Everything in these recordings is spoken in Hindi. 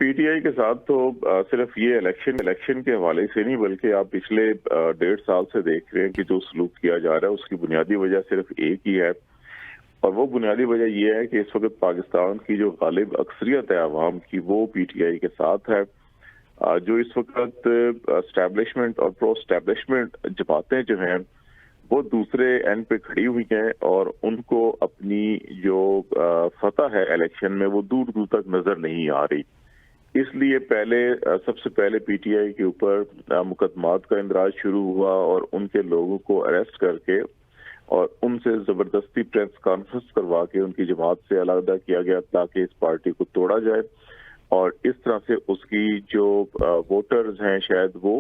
पीटीआई के साथ तो सिर्फ ये इलेक्शन के हवाले से नहीं, बल्कि आप पिछले 1.5 साल से देख रहे हैं कि जो सलूक किया जा रहा है उसकी बुनियादी वजह सिर्फ एक ही है। और वो बुनियादी वजह ये है कि इस वक्त पाकिस्तान की जो गालिब अक्सरियत है आवाम की, वो पीटीआई के साथ है। जो इस वक्त एस्टैब्लिशमेंट और प्रो एस्टैब्लिशमेंट जमातें जो हैं वो दूसरे एंड पे खड़ी हुई हैं और उनको अपनी जो फतह है इलेक्शन में वो दूर दूर तक नजर नहीं आ रही। इसलिए सबसे पहले पीटीआई के ऊपर मुकदमात का इंदराज शुरू हुआ और उनके लोगों को अरेस्ट करके और उनसे जबरदस्ती प्रेस कॉन्फ्रेंस करवा के उनकी जमात से अलग किया गया ताकि इस पार्टी को तोड़ा जाए। और इस तरह से उसकी जो वोटर्स हैं शायद वो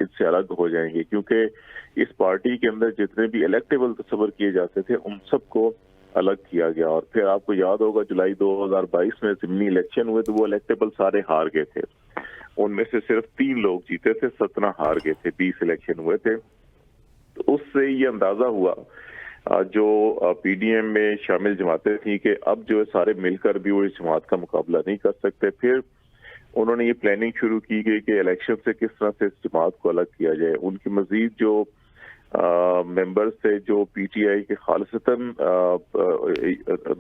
इससे अलग हो जाएंगे, क्योंकि इस पार्टी के अंदर जितने भी इलेक्टेबल तस्वर किए जाते थे उन सबको अलग किया गया। और फिर आपको याद होगा जुलाई 2022 में ज़िमनी इलेक्शन हुए तो वो इलेक्टेबल सारे हार गए थे। उनमें से सिर्फ 3 लोग जीते थे, 17 हार गए थे, 20 इलेक्शन हुए थे। तो उससे ये अंदाजा हुआ जो पीडीएम में शामिल जमातें थी कि अब जो है सारे मिलकर भी वो इस जमात का मुकाबला नहीं कर सकते। फिर उन्होंने ये प्लानिंग शुरू की गई कि इलेक्शन से किस तरह से इस जमात को अलग किया जाए। उनकी मजीद जो मेंबर्स थे जो पीटीआई के खालिसतन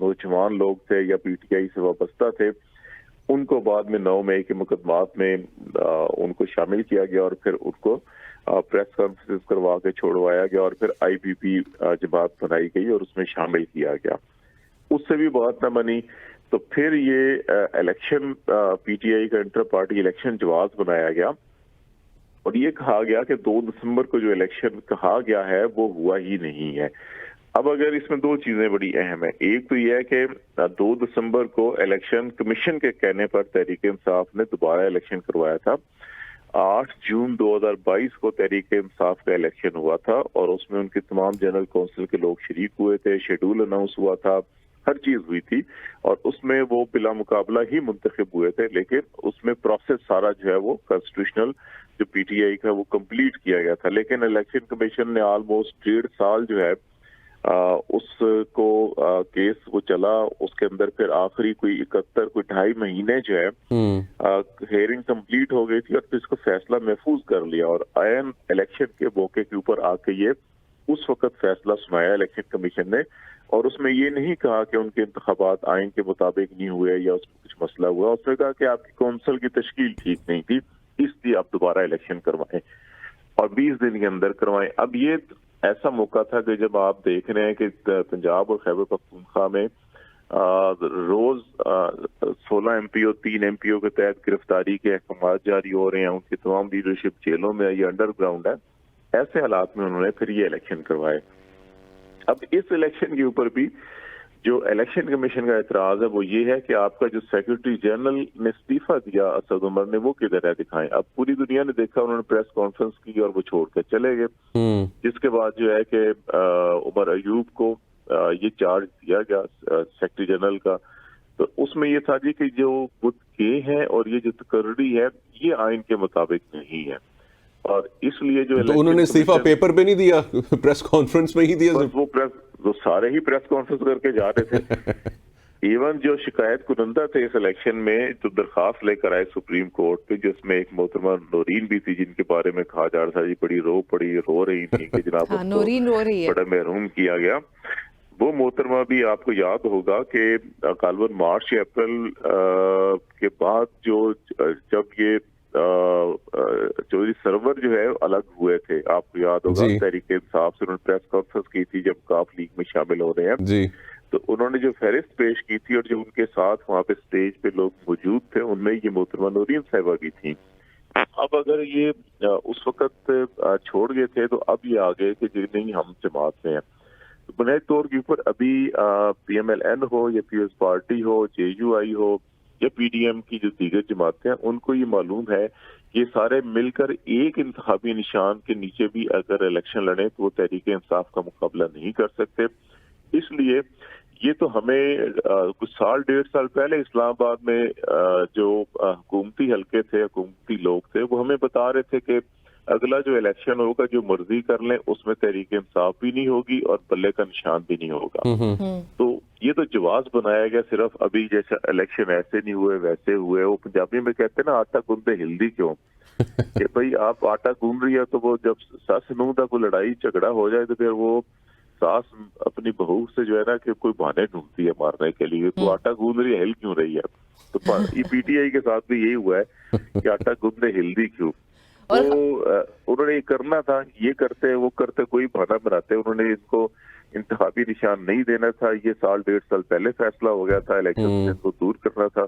नौजवान लोग थे या पीटीआई से वाबस्ता थे, उनको बाद में 9 मई के मुकदमात में उनको शामिल किया गया और फिर उनको प्रेस कॉन्फ्रेंस करवा के छोड़वाया गया और फिर आईपीपी जमात बनाई गई और उसमें शामिल किया गया। उससे भी बात न बनी तो फिर ये इलेक्शन पीटीआई का इंटर पार्टी इलेक्शन जवाज बनाया गया और ये कहा गया कि 2 दिसंबर को जो इलेक्शन कहा गया है वो हुआ ही नहीं है। अब अगर इसमें 2 चीजें बड़ी अहम है। एक तो यह है कि 2 दिसंबर को इलेक्शन कमीशन के कहने पर तहरीक इंसाफ ने दोबारा इलेक्शन करवाया था। 8 जून 2022 को तहरीक इंसाफ का इलेक्शन हुआ था और उसमें उनके तमाम जनरल काउंसिल के लोग शरीक हुए थे, शेड्यूल अनाउंस हुआ था, हर चीज हुई थी और उसमें वो बिला मुकाबला ही मुंतखब हुए थे। लेकिन उसमें प्रोसेस सारा जो है वो कॉन्स्टिट्यूशनल जो पीटीआई का वो कंप्लीट किया गया था। लेकिन इलेक्शन कमीशन ने ऑलमोस्ट 1.5 साल जो है उसको केस वो चला, उसके अंदर फिर आखिरी कोई 2.5 महीने जो है हेयरिंग कंप्लीट हो गई थी और फिर इसको फैसला महफूज कर लिया और आयन इलेक्शन के मौके के ऊपर आके ये उस वक्त फैसला सुनाया इलेक्शन कमीशन ने। और उसमें ये नहीं कहा कि उनके इंतखाबात आइन के मुताबिक नहीं हुए या उसमें कुछ मसला हुआ। उसने कहा कि आपकी कौंसिल की तश्कील ठीक नहीं थी, इसलिए आप दोबारा इलेक्शन करवाएं और 20 दिन के अंदर करवाएं। अब ये ऐसा मौका था कि जब आप देख रहे हैं कि पंजाब और खैबर पख्तूनख्वा में रोज 16 एमपीओ 3 एमपीओ के तहत गिरफ्तारी के अहकाम जारी हो रहे हैं, उनकी तमाम लीडरशिप जेलों में, ये अंडरग्राउंड है। ऐसे हालात में उन्होंने फिर ये इलेक्शन करवाए। अब इस इलेक्शन के ऊपर भी जो इलेक्शन कमीशन का एतराज है वो ये है कि आपका जो सेक्रेटरी जनरल ने इस्तीफा दिया असद उमर ने, वो किधर है दिखाएं। अब पूरी दुनिया ने देखा, उन्होंने प्रेस कॉन्फ्रेंस की और वो छोड़कर चले गए। जिसके बाद जो है कि उमर अयूब को ये चार्ज दिया गया सेक्रेटरी जनरल का। तो उसमें ये था जी कि जो वो के हैं और ये जो तकर्री है ये आइन के मुताबिक नहीं है और इसलिए जो तो उन्होंने इस्तीफा पेपर पे नहीं दिया, प्रेस कॉन्फ्रेंस में ही दिया। वो सारे ही प्रेस कॉन्फ्रेंस करके जा रहे थे। इवन जो शिकायत कुनंदा थे इस इलेक्शन में जो दरखास्त लेकर आए सुप्रीम कोर्ट पे, जिसमें एक मोहतरमा नौरीन भी थी जिनके बारे में कहा जा रहा था जी बड़ी रो रही थी कि जनाब नौरीन रो रही है, बड़ा महरूम किया गया। वो मोहतरमा भी आपको याद होगा कि गालिबन मार्च या अप्रैल के बाद जब ये चौधरी सरवर जो है अलग हुए थे, आपको याद होगा तहरीक इंसाफ से उन्होंने प्रेस कॉन्फ्रेंस की थी जब काफ लीग में शामिल हो रहे हैं जी। तो उन्होंने जो फहरिस्त पेश की थी और जो उनके साथ वहाँ पे स्टेज पे लोग मौजूद थे उनमें ये मोहतरमा नौरीन साहिबा भी थी। अब अगर ये उस वक्त छोड़ गए थे तो अब ये आ गए कि नहीं हम जमात में हैं। तो बुनियादी तौर के ऊपर अभी PMLN हो या पीपल्स पार्टी हो, JUI हो या PDM की जो दीगर जमातें हैं, उनको ये मालूम है कि ये सारे मिलकर एक इंतखाबी निशान के नीचे भी अगर इलेक्शन लड़े तो वो तहरीक इंसाफ का मुकाबला नहीं कर सकते। इसलिए ये तो हमें कुछ 1.5 साल पहले इस्लामाबाद में जो हुकूमती हल्के थे, हुकूमती लोग थे, वो हमें बता रहे थे कि अगला जो इलेक्शन होगा जो मर्जी कर लें उसमें तहरीक इंसाफ भी नहीं होगी और बल्ले का निशान भी नहीं होगा। तो ये तो जवाब बनाया गया सिर्फ, अभी जैसे इलेक्शन ऐसे नहीं हुए वैसे हुए। वो पंजाबी में कहते हैं ना, आटा गूंदे हिल्दी क्यों, कि भाई आप आटा गूंद रही है तो वो जब सास नूंह का कोई लड़ाई झगड़ा हो जाए तो फिर वो सास अपनी बहू से जो है ना कि कोई बहाने ढूंढती है मारने के लिए, तो आटा गूंद रही है, हिल क्यों रही है। तो ये पीटीआई के साथ भी यही हुआ है कि आटा गूंदे हिल्दी क्यों। और तो उन्होंने ये करना था, ये करते वो करते, कोई बहाना बनाते। उन्होंने इसको इंतखाबी निशान नहीं देना था, ये साल 1.5 साल पहले फैसला हो गया था, इलेक्शन से इसको दूर करना था।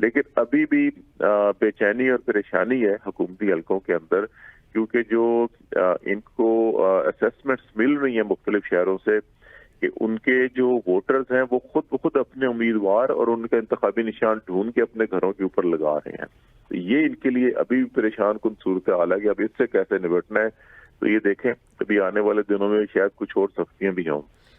लेकिन अभी भी बेचैनी और परेशानी है हुकूमती हलकों के अंदर, क्योंकि जो इनको असेसमेंट्स मिल रही हैं मुख्तलिफ शहरों से कि उनके जो वोटर्स हैं वो खुद अपने उम्मीदवार और उनका इंतखाबी निशान ढूंढ के अपने घरों के ऊपर लगा रहे हैं। तो ये इनके लिए अभी भी परेशान कुन सूरत हाल है कि अब इससे कैसे निपटना है। तो ये देखें, अभी आने वाले दिनों में शायद कुछ और सख्तियां भी हों।